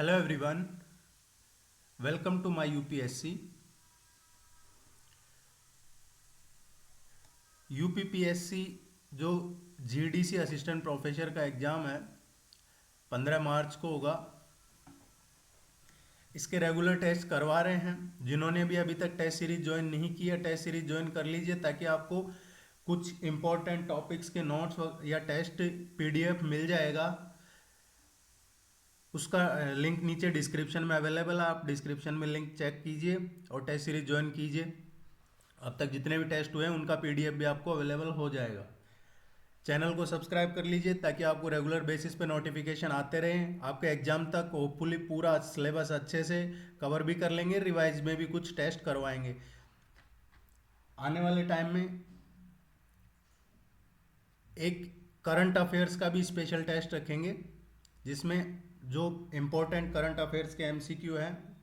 Hello everyone, welcome to my UPSC. UPPSC जो GDC assistant professor का exam है 15 मार्च को होगा। इसके रेगुलर टेस्ट करवा रहे हैं। जिन्होंने भी अभी तक टेस्ट सीरीज ज्वाइन नहीं की है, टेस्ट सीरीज ज्वाइन कर लीजिए ताकि आपको कुछ इंपॉर्टेंट टॉपिक्स के नोट्स या टेस्ट पीडीएफ मिल जाएगा। उसका लिंक नीचे डिस्क्रिप्शन में अवेलेबल है, आप डिस्क्रिप्शन में लिंक चेक कीजिए और टेस्ट सीरीज ज्वाइन कीजिए। अब तक जितने भी टेस्ट हुए हैं उनका पीडीएफ भी आपको अवेलेबल हो जाएगा। चैनल को सब्सक्राइब कर लीजिए ताकि आपको रेगुलर बेसिस पे नोटिफिकेशन आते रहें। आपके एग्जाम तक होपफुली पूरा सिलेबस अच्छे से कवर भी कर लेंगे, रिवाइज में भी कुछ टेस्ट करवाएंगे। आने वाले टाइम में एक करंट अफेयर्स का भी स्पेशल टेस्ट रखेंगे जिसमें जो इम्पोर्टेंट करंट अफेयर्स के एमसीक्यू हैं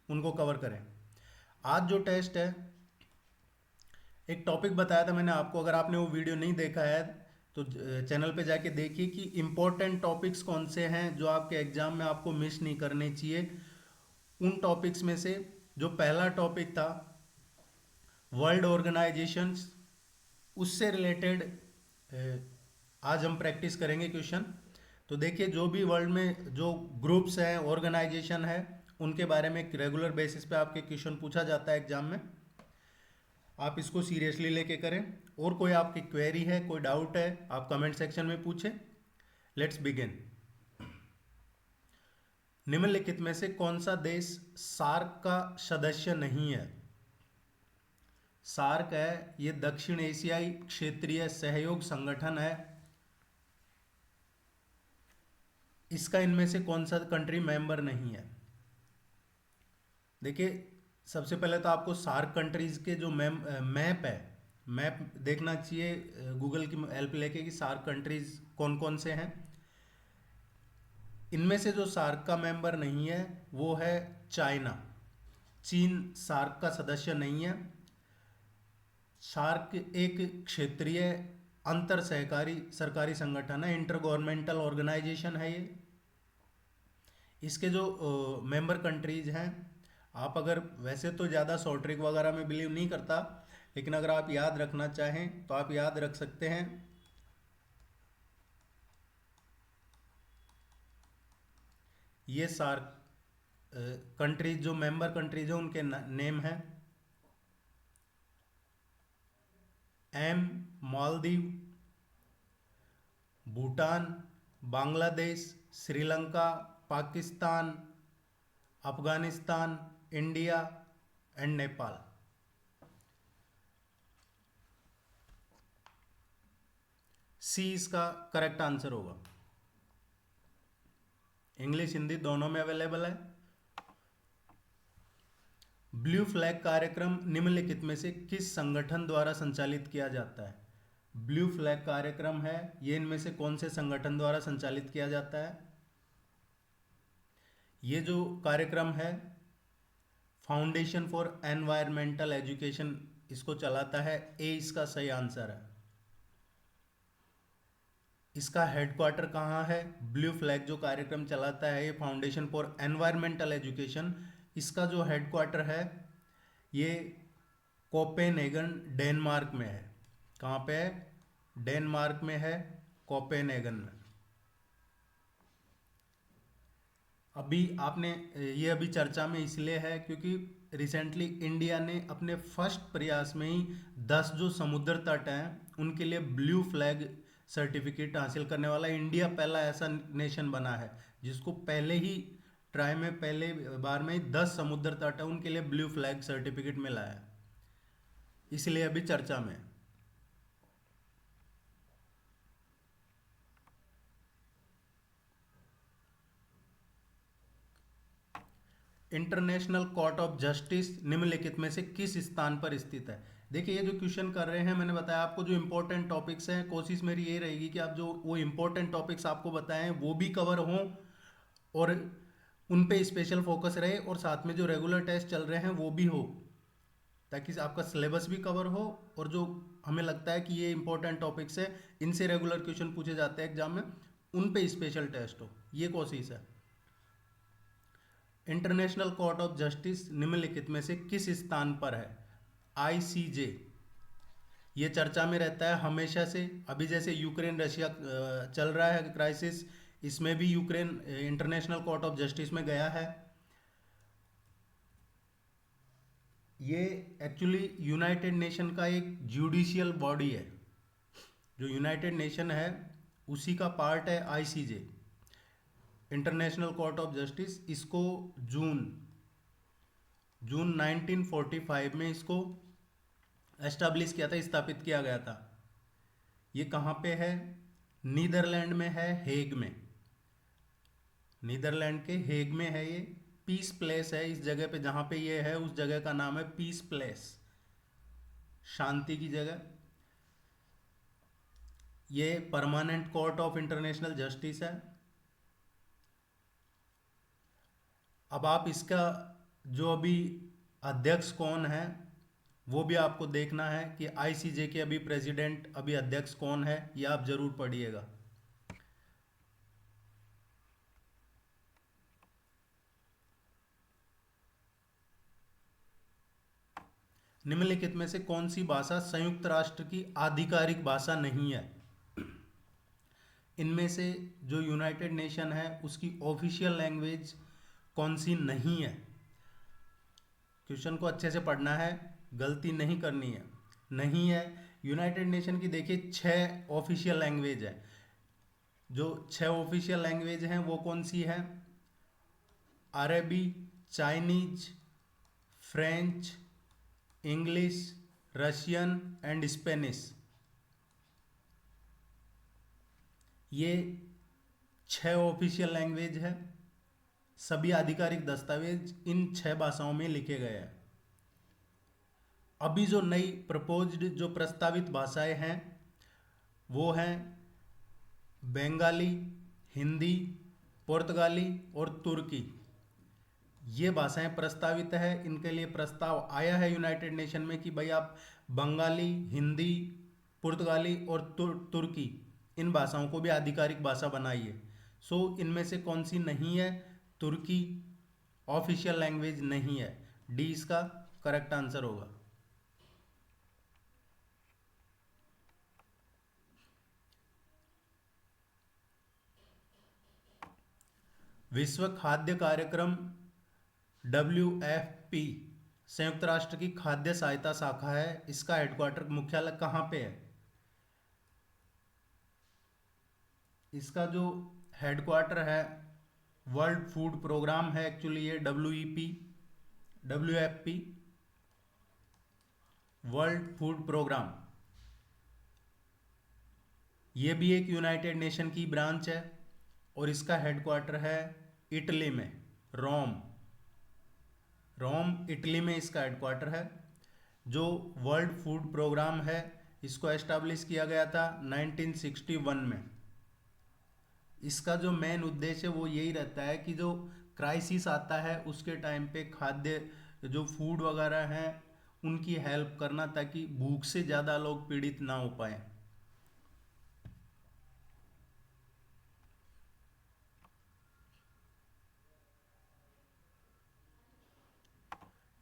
उनको कवर करें। आज जो टेस्ट है, एक टॉपिक बताया था मैंने आपको, अगर आपने वो वीडियो नहीं देखा है तो चैनल पे जाके देखिए कि इम्पोर्टेंट टॉपिक्स कौन से हैं जो आपके एग्जाम में आपको मिस नहीं करने चाहिए। उन टॉपिक्स में से जो पहला टॉपिक था वर्ल्ड ऑर्गेनाइजेशंस, उससे रिलेटेड आज हम प्रैक्टिस करेंगे क्वेश्चन। तो देखिए, जो भी वर्ल्ड में जो ग्रुप्स हैं, ऑर्गेनाइजेशन है, उनके बारे में रेगुलर बेसिस पे आपके क्वेश्चन पूछा जाता है एग्जाम में। आप इसको सीरियसली लेके करें। और कोई आपकी क्वेरी है, कोई डाउट है, आप कमेंट सेक्शन में पूछें। Let's begin. निम्नलिखित में से कौन सा देश सार्क का सदस्य नहीं है? सार्क है, ये दक्षिण एशियाई क्षेत्रीय सहयोग संगठन है। इसका इनमें से कौन सा कंट्री मेंबर नहीं है? देखिए, सबसे पहले तो आपको सार्क कंट्रीज के जो मैप है, मैप देखना चाहिए गूगल की हेल्प लेके कि सार्क कंट्रीज कौन कौन से हैं। इनमें से जो सार्क का मेंबर नहीं है वो है चाइना। चीन सार्क का सदस्य नहीं है। सार्क एक क्षेत्रीय अंतर सहकारी सरकारी संगठन है, इंटर गवर्नमेंटल ऑर्गेनाइजेशन है ये। इसके जो मेंबर कंट्रीज हैं, आप अगर वैसे तो ज़्यादा शॉर्ट ट्रिक वगैरह में बिलीव नहीं करता, लेकिन अगर आप याद रखना चाहें तो आप याद रख सकते हैं। ये सार्क कंट्रीज जो मेंबर कंट्रीज हैं उनके नेम है M Maldives, Bhutan, Bangladesh, Sri Lanka, Pakistan, Afghanistan, India and Nepal. C इसका करेक्ट आंसर होगा। इंग्लिश हिंदी दोनों में अवेलेबल है। ब्लू फ्लैग कार्यक्रम निम्नलिखित में से किस संगठन द्वारा संचालित किया जाता है? ब्लू फ्लैग कार्यक्रम है, ये इनमें से कौन से संगठन द्वारा संचालित किया जाता है? ये जो कार्यक्रम है फाउंडेशन फॉर एनवायरमेंटल एजुकेशन इसको चलाता है। ए इसका सही आंसर है। इसका हेडक्वार्टर कहाँ है? ब्लू फ्लैग जो कार्यक्रम चलाता है ये फाउंडेशन फॉर एनवायरमेंटल एजुकेशन, इसका जो हेडक्वार्टर है ये कोपेनहेगन डेनमार्क में है। कहाँ पे है? डेनमार्क में है, कोपेनहेगन में। अभी आपने ये अभी चर्चा में इसलिए है क्योंकि रिसेंटली इंडिया ने अपने फर्स्ट प्रयास में ही 10 जो समुद्र तट हैं उनके लिए ब्लू फ्लैग सर्टिफिकेट हासिल करने वाला इंडिया पहला ऐसा नेशन बना है जिसको पहले ही ट्राई में पहले बार में ही 10 समुद्र तट है उनके लिए ब्लू फ्लैग सर्टिफिकेट मिला है, इसलिए अभी चर्चा में है। इंटरनेशनल कोर्ट ऑफ जस्टिस निम्नलिखित में से किस स्थान पर स्थित है? देखिए, ये जो क्वेश्चन कर रहे हैं, मैंने बताया आपको जो इंपॉर्टेंट टॉपिक्स हैं, कोशिश मेरी ये रहेगी कि आप जो वो इंपॉर्टेंट टॉपिक्स आपको बताएं वो भी कवर हों और उन पे स्पेशल फोकस रहे, और साथ में जो रेगुलर टेस्ट चल रहे हैं वो भी हो, ताकि आपका सिलेबस भी कवर हो और जो हमें लगता है कि ये इंपॉर्टेंट टॉपिक्स है, इनसे रेगुलर क्वेश्चन पूछे जाते हैं एग्जाम में, उन पे स्पेशल टेस्ट हो, ये कोशिश है। इंटरनेशनल कोर्ट ऑफ जस्टिस निम्नलिखित में से किस स्थान पर है? आईसीजे। ये चर्चा में रहता है हमेशा से। अभी जैसे यूक्रेन रशिया चल रहा है क्राइसिस, इसमें भी Ukraine international court of justice में गया है। ये एक्चुअली यूनाइटेड नेशन का एक जुडिशियल बॉडी है। जो यूनाइटेड नेशन है उसी का पार्ट है ICJ, international court of justice. इसको जून 1945 में इसको एस्टैब्लिश किया था, स्थापित किया गया था। ये कहाँ पे है? नीदरलैंड में है, हेग में। नीदरलैंड के हेग में है ये। पीस प्लेस है इस जगह पे, जहाँ पे ये है उस जगह का नाम है पीस प्लेस, शांति की जगह। ये permanent court of international justice है। अब आप इसका जो अभी अध्यक्ष कौन है वो भी आपको देखना है कि आईसीजे के अभी प्रेसिडेंट, अभी अध्यक्ष कौन है, ये आप जरूर पढ़िएगा। निम्नलिखित में से कौन सी भाषा संयुक्त राष्ट्र की आधिकारिक भाषा नहीं है? इनमें से जो यूनाइटेड नेशन है उसकी ऑफिशियल लैंग्वेज कौन सी नहीं है? क्वेश्चन को अच्छे से पढ़ना है, गलती नहीं करनी है। नहीं है यूनाइटेड नेशन की, देखिए 6 ऑफिशियल लैंग्वेज है। जो 6 ऑफिशियल लैंग्वेज हैं वो कौन सी है? अरबी, Chinese, French, English, Russian and Spanish. ये 6 ऑफिशियल लैंग्वेज है। सभी आधिकारिक दस्तावेज इन 6 भाषाओं में लिखे गए हैं। अभी जो नई प्रपोज्ड, जो प्रस्तावित भाषाएं हैं वो हैं बंगाली, हिंदी, पुर्तगाली और तुर्की। ये भाषाएं प्रस्तावित है। इनके लिए प्रस्ताव आया है यूनाइटेड नेशन में कि भाई आप बंगाली, हिंदी, पुर्तगाली और तुर्की, इन भाषाओं को भी आधिकारिक भाषा बनाइए। सो इनमें से कौन सी नहीं है? तुर्की ऑफिशियल लैंग्वेज नहीं है। डी इसका करेक्ट आंसर होगा। विश्व खाद्य कार्यक्रम WFP संयुक्त राष्ट्र की खाद्य सहायता शाखा है। इसका हेडक्वार्टर, मुख्यालय कहाँ पे है? इसका जो हेडक्वार्टर है वर्ल्ड फूड प्रोग्राम है एक्चुअली, ये WFP वर्ल्ड फूड प्रोग्राम। ये भी एक यूनाइटेड नेशन की ब्रांच है और इसका हेडक्वार्टर है इटली में, रोम इटली में इसका हेडक्वार्टर है। जो वर्ल्ड फूड प्रोग्राम है इसको एस्टैब्लिश किया गया था 1961 में। इसका जो मेन उद्देश्य वो यही रहता है कि जो क्राइसिस आता है उसके टाइम पे खाद्य, जो फूड वगैरह हैं उनकी हेल्प करना, ताकि भूख से ज़्यादा लोग पीड़ित ना हो पाए।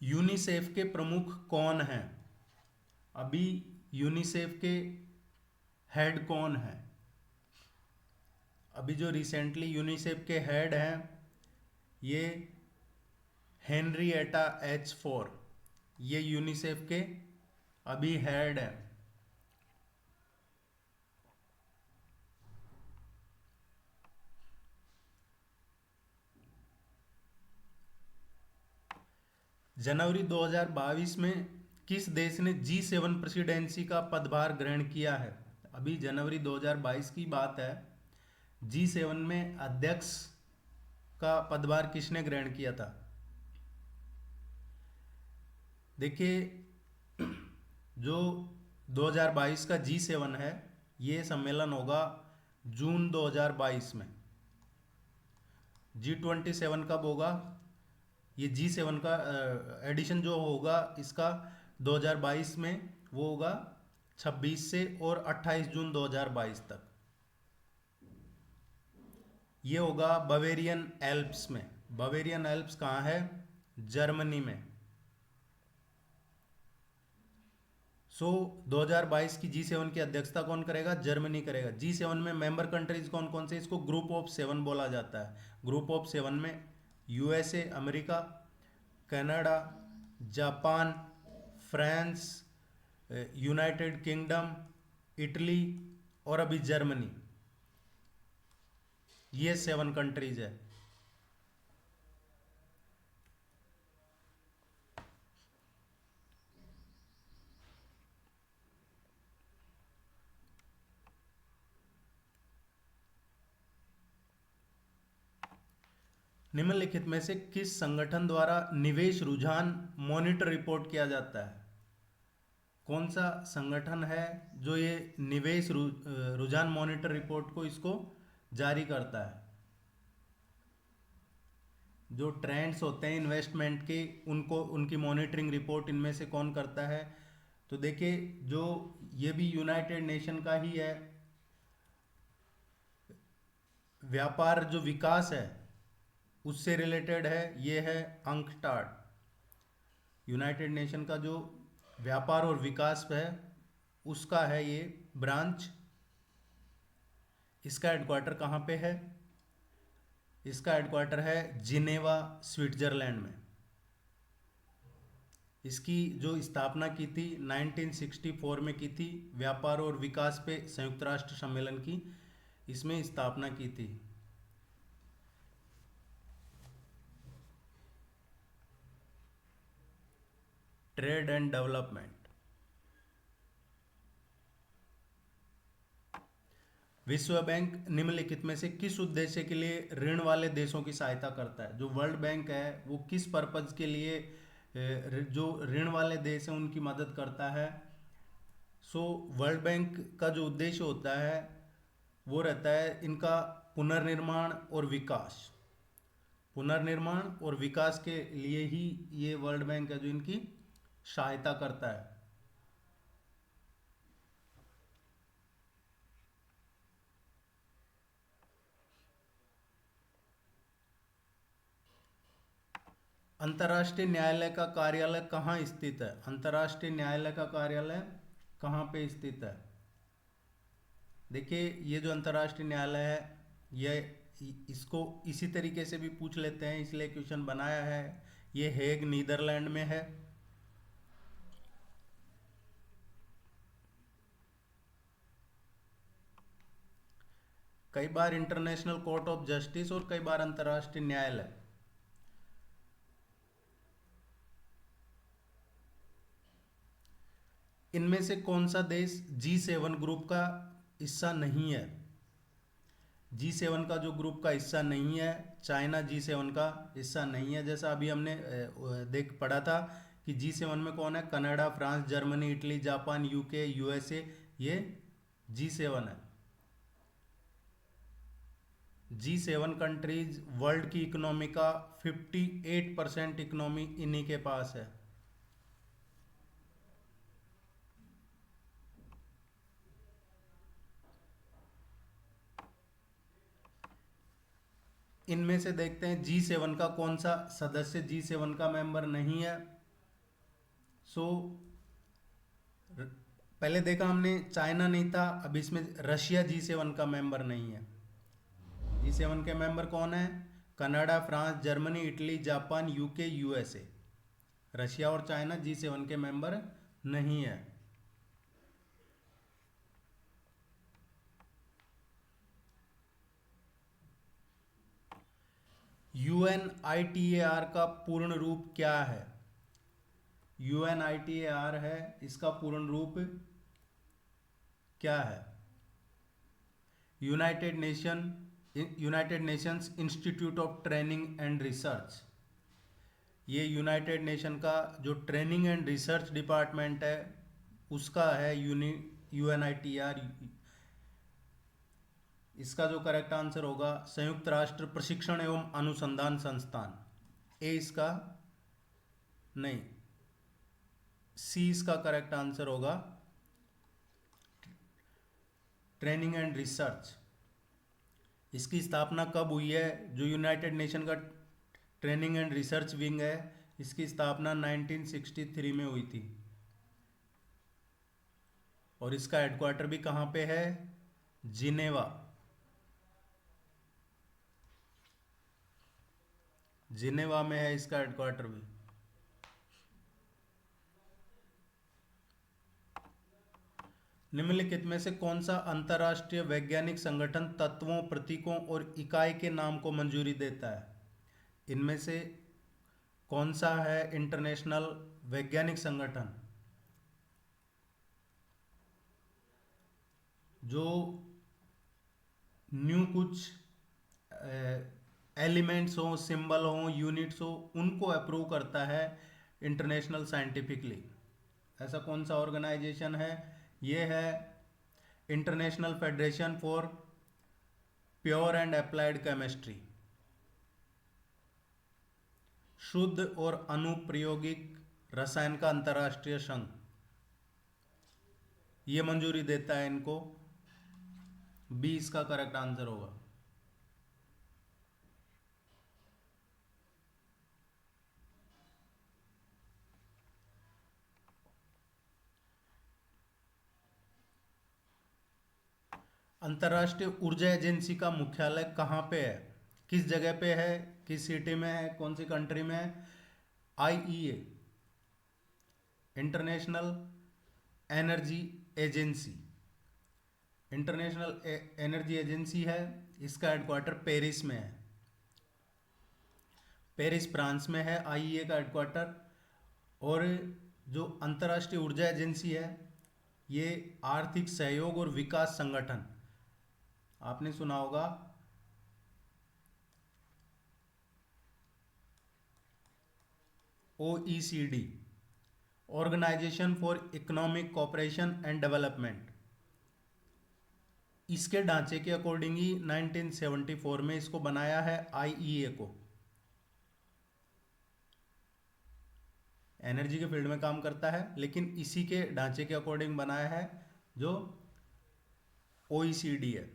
यूनिसेफ के प्रमुख कौन हैं? अभी यूनिसेफ के हेड कौन है? अभी जो रिसेंटली यूनिसेफ के हेड हैं ये हेनरिएटा H4, ये यूनिसेफ के अभी हेड है। जनवरी 2022 में किस देश ने G7 प्रेसिडेंसी का पदभार ग्रहण किया है? अभी जनवरी 2022 की बात है। G7 में अध्यक्ष का पदभार किसने ग्रहण किया था? देखिए जो 2022 का G7 है ये सम्मेलन होगा जून 2022 में। G27 कब होगा? ये G7 का एडिशन जो होगा इसका 2022 में, वो होगा 26 से और 28 जून 2022 तक। ये होगा बवेरियन एल्प्स में, बावेरियन एल्प्स कहाँ है? जर्मनी में। 2022 की G7 की अध्यक्षता कौन करेगा? जर्मनी करेगा। G7 में मेंबर कंट्रीज कौन कौन से? इसको ग्रुप ऑफ सेवन बोला जाता है। ग्रुप ऑफ सेवन में USA America, Canada, Japan, France, United kingdom, Italy और अभी जर्मनी, ये 7 कंट्रीज है। निम्नलिखित में से किस संगठन द्वारा निवेश रुझान मॉनिटर रिपोर्ट किया जाता है? कौन सा संगठन है जो ये निवेश रुझान मॉनिटर रिपोर्ट को इसको जारी करता है? जो ट्रेंड्स होते हैं इन्वेस्टमेंट के, उनको उनकी मॉनिटरिंग रिपोर्ट इनमें से कौन करता है? तो देखिए, जो ये भी यूनाइटेड नेशन का ही है, व्यापार जो विकास है उससे रिलेटेड है, ये है अंकटाड। यूनाइटेड नेशन का जो व्यापार और विकास है उसका है ये ब्रांच। इसका हेडक्वार्टर कहाँ पे है? इसका हेडक्वार्टर है जिनेवा, स्विट्जरलैंड में। इसकी जो स्थापना की थी 1964 में की थी, व्यापार और विकास पे संयुक्त राष्ट्र सम्मेलन की इसमें स्थापना की थी। Trade and development. विश्व बैंक निम्नलिखित में से किस उद्देश्य के लिए ऋण वाले देशों की सहायता करता है? जो वर्ल्ड बैंक है वो किस पर्पज के लिए जो ऋण वाले देश हैं उनकी मदद करता है? वर्ल्ड बैंक का जो उद्देश्य होता है वो रहता है इनका पुनर्निर्माण और विकास। पुनर्निर्माण और विकास के लिए ही ये वर्ल्ड बैंक है जो इनकी सहायता करता है। अंतर्राष्ट्रीय न्यायालय का कार्यालय कहाँ स्थित है? अंतर्राष्ट्रीय न्यायालय का कार्यालय कहाँ पे स्थित है? देखिए, ये जो अंतर्राष्ट्रीय न्यायालय है ये इसको इसी तरीके से भी पूछ लेते हैं, इसलिए क्वेश्चन बनाया है। ये हेग, नीदरलैंड में है। कई बार इंटरनेशनल कोर्ट ऑफ जस्टिस और कई बार अंतर्राष्ट्रीय न्यायालय। इनमें से कौन सा देश G7 ग्रुप का हिस्सा नहीं है? G7 का जो ग्रुप का हिस्सा नहीं है, चाइना G7 का हिस्सा नहीं है। जैसा अभी हमने देख पढ़ा था कि G7 में कौन है? Canada, France, Germany, Italy, Japan, UK, USA, ये G7 है। G7 कंट्रीज वर्ल्ड की इकोनॉमी का 58% इकोनॉमी इन्हीं के पास है। इनमें से देखते हैं G7 का कौन सा सदस्य G7 का मेंबर नहीं है। पहले देखा हमने चाइना नहीं था, अब इसमें रशिया G7 का मेंबर नहीं है। G7 के मेंबर कौन है? Canada, France, Germany, Italy, Japan, UK, USA. Russia और चाइना G7 के मेंबर नहीं है। UNITAR का पूर्ण रूप क्या है? UNITAR है, इसका पूर्ण रूप क्या है? United Nations institute of training and research. ये यूनाइटेड नेशन का जो ट्रेनिंग एंड रिसर्च डिपार्टमेंट है उसका है UNITAR। इसका जो करेक्ट आंसर होगा संयुक्त राष्ट्र प्रशिक्षण एवं अनुसंधान संस्थान। ए इसका नहीं, सी इसका करेक्ट आंसर होगा ट्रेनिंग एंड रिसर्च। इसकी स्थापना कब हुई है? जो यूनाइटेड नेशन का ट्रेनिंग एंड रिसर्च विंग है, इसकी स्थापना 1963 में हुई थी। और इसका हेडक्वार्टर भी कहाँ पे है? जिनेवा। जिनेवा में है इसका हेडक्वार्टर भी। निम्नलिखित में से कौन सा अंतर्राष्ट्रीय वैज्ञानिक संगठन तत्वों, प्रतीकों और इकाई के नाम को मंजूरी देता है? इनमें से कौन सा है इंटरनेशनल वैज्ञानिक संगठन जो न्यू कुछ एलिमेंट्स हो, सिंबल हो, यूनिट्स हो, उनको अप्रूव करता है इंटरनेशनल साइंटिफिकली? ऐसा कौन सा ऑर्गेनाइजेशन है? ये है international federation for pure and applied chemistry. शुद्ध और अनुप्रयोगिक रसायन का अंतर्राष्ट्रीय संघ ये मंजूरी देता है इनको। 20 का करेक्ट आंसर होगा। अंतर्राष्ट्रीय ऊर्जा एजेंसी का मुख्यालय कहाँ पे है? किस जगह पे है? किस सिटी में है? कौन सी कंट्री में है? IEA, international energy agency, international energy agency है। इसका हेडक्वार्टर पेरिस में है। पेरिस फ्रांस में है आईईए का हेडक्वार्टर। और जो अंतर्राष्ट्रीय ऊर्जा एजेंसी है ये आर्थिक सहयोग और विकास संगठन, आपने सुना होगा OECD, organisation for economic cooperation and development, इसके ढांचे के अकॉर्डिंग ही 1974 में इसको बनाया है आईईए को। एनर्जी के फील्ड में काम करता है लेकिन इसी के ढांचे के अकॉर्डिंग बनाया है जो ओईसीडी है।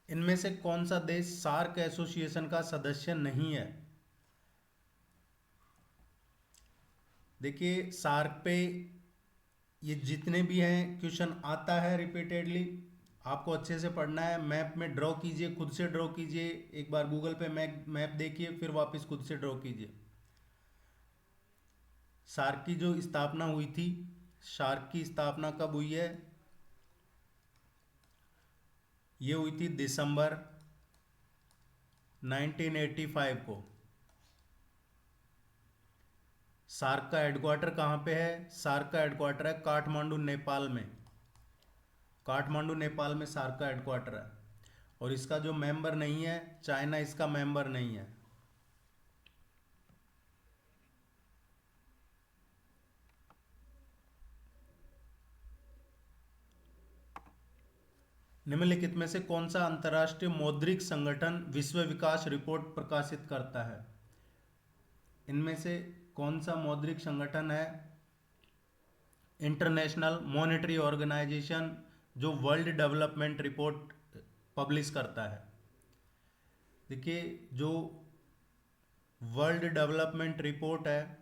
इनमें से कौन सा देश सार्क एसोसिएशन का सदस्य नहीं है? देखिए सार्क पे ये जितने भी हैं क्वेश्चन आता है रिपीटेडली, आपको अच्छे से पढ़ना है। मैप में ड्रॉ कीजिए, खुद से ड्रॉ कीजिए, एक बार गूगल पे मैप देखिए, फिर वापस खुद से ड्रॉ कीजिए। सार्क की जो स्थापना हुई थी, सार्क की स्थापना कब हुई है? ये हुई थी दिसंबर 1985 को। सार्क का हेडक्वार्टर कहाँ पे है? सार्क का हेडक्वार्टर है काठमांडू, नेपाल में। काठमांडू नेपाल में सार्क का हेडक्वार्टर है। और इसका जो मेंबर नहीं है, चाइना इसका मेंबर नहीं है। निम्नलिखित में से कौन सा अंतर्राष्ट्रीय मौद्रिक संगठन विश्व विकास रिपोर्ट प्रकाशित करता है? इनमें से कौन सा मौद्रिक संगठन है इंटरनेशनल मॉनेटरी ऑर्गेनाइजेशन जो वर्ल्ड डेवलपमेंट रिपोर्ट पब्लिश करता है? देखिए जो वर्ल्ड डेवलपमेंट रिपोर्ट है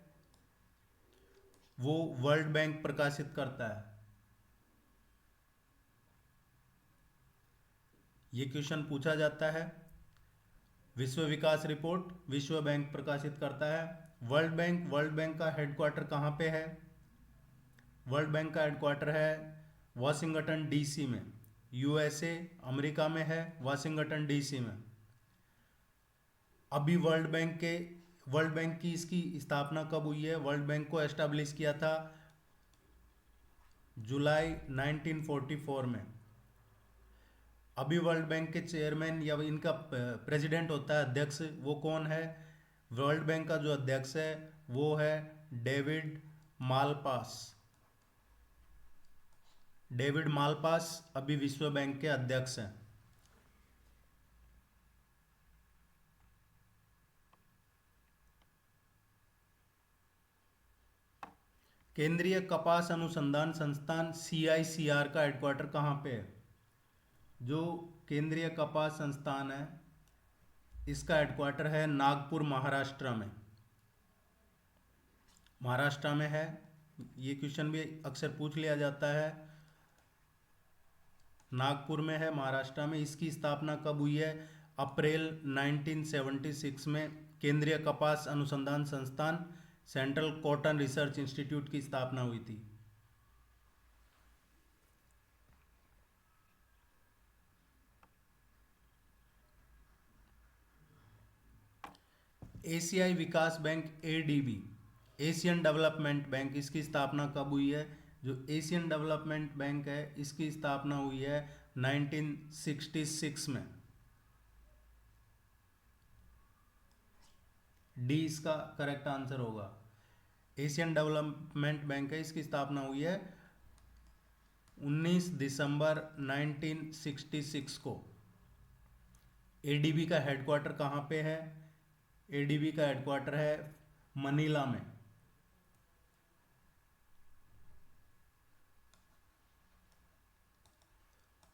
वो वर्ल्ड बैंक प्रकाशित करता है। ये क्वेश्चन पूछा जाता है। विश्व विकास रिपोर्ट विश्व बैंक प्रकाशित करता है। वर्ल्ड बैंक का हेडक्वार्टर कहाँ पे है? वर्ल्ड बैंक का हेडक्वार्टर है वाशिंगटन डीसी में। यूएसए अमेरिका में है, वाशिंगटन डीसी में। अभी वर्ल्ड बैंक की इसकी स्थापना कब हुई है? वर्ल्ड बैंक को एस्टैब्लिश किया था जुलाई 1944 में। अभी वर्ल्ड बैंक के चेयरमैन या इनका प्रेसिडेंट होता है, अध्यक्ष, वो कौन है? वर्ल्ड बैंक का जो अध्यक्ष है वो है डेविड मालपास। डेविड मालपास अभी विश्व बैंक के अध्यक्ष हैं। केंद्रीय कपास अनुसंधान संस्थान CICR का हेडक्वार्टर कहाँ पे है? जो केंद्रीय कपास संस्थान है इसका हेडक्वार्टर है नागपुर, महाराष्ट्र में। महाराष्ट्र में है। ये क्वेश्चन भी अक्सर पूछ लिया जाता है। नागपुर में है, महाराष्ट्र में। इसकी स्थापना कब हुई है? अप्रैल 1976 में केंद्रीय कपास अनुसंधान संस्थान, सेंट्रल कॉटन रिसर्च इंस्टीट्यूट की स्थापना हुई थी। एशियाई विकास bank ADB, Asian development bank, इसकी स्थापना कब हुई है? जो एशियन डेवलपमेंट बैंक है इसकी स्थापना हुई है 1966 में। डी इसका करेक्ट आंसर होगा। एशियन डेवलपमेंट बैंक है, इसकी स्थापना हुई है 19 दिसंबर 1966 को। ADB का हेडक्वार्टर कहाँ पे है? ADB का हेडक्वार्टर है मनीला में।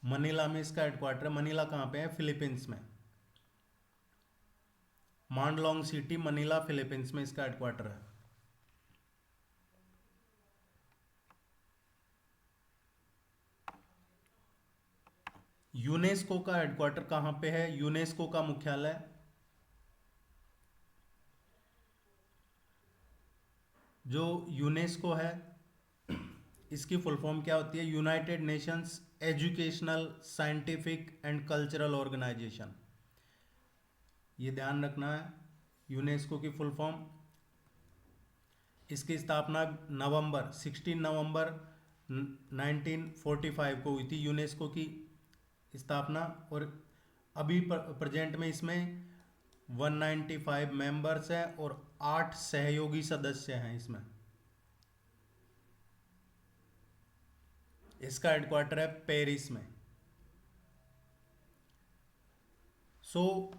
मनीला में इसका हेडक्वार्टर है। मनीला कहाँ पे है? फिलीपींस में। मांडलोंग सिटी, मनीला, फिलीपींस में इसका हेडक्वार्टर है। यूनेस्को का हेडक्वार्टर कहाँ पे है? यूनेस्को का मुख्यालय जो यूनेस्को है इसकी फुल फॉर्म क्या होती है? United Nations educational, scientific and cultural organisation. ये ध्यान रखना है, यूनेस्को की फुल फॉर्म। इसकी स्थापना 16 नवंबर 1945 को हुई थी, यूनेस्को की स्थापना। और अभी प्रेजेंट में इसमें 195 मेंबर्स हैं और 8 सहयोगी सदस्य हैं इसमें। इसका हेडक्वार्टर है पेरिस में।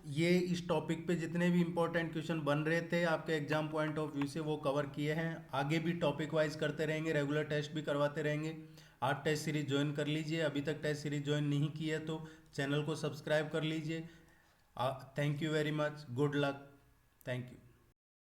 ये इस टॉपिक पे जितने भी इंपॉर्टेंट क्वेश्चन बन रहे थे आपके एग्जाम पॉइंट ऑफ व्यू से वो कवर किए हैं। आगे भी टॉपिक वाइज करते रहेंगे, रेगुलर टेस्ट भी करवाते रहेंगे। आप टेस्ट सीरीज ज्वाइन कर लीजिए। अभी तक टेस्ट सीरीज ज्वाइन नहीं की है तो चैनल को सब्सक्राइब कर लीजिए। Thank you very much. Good luck. Thank you.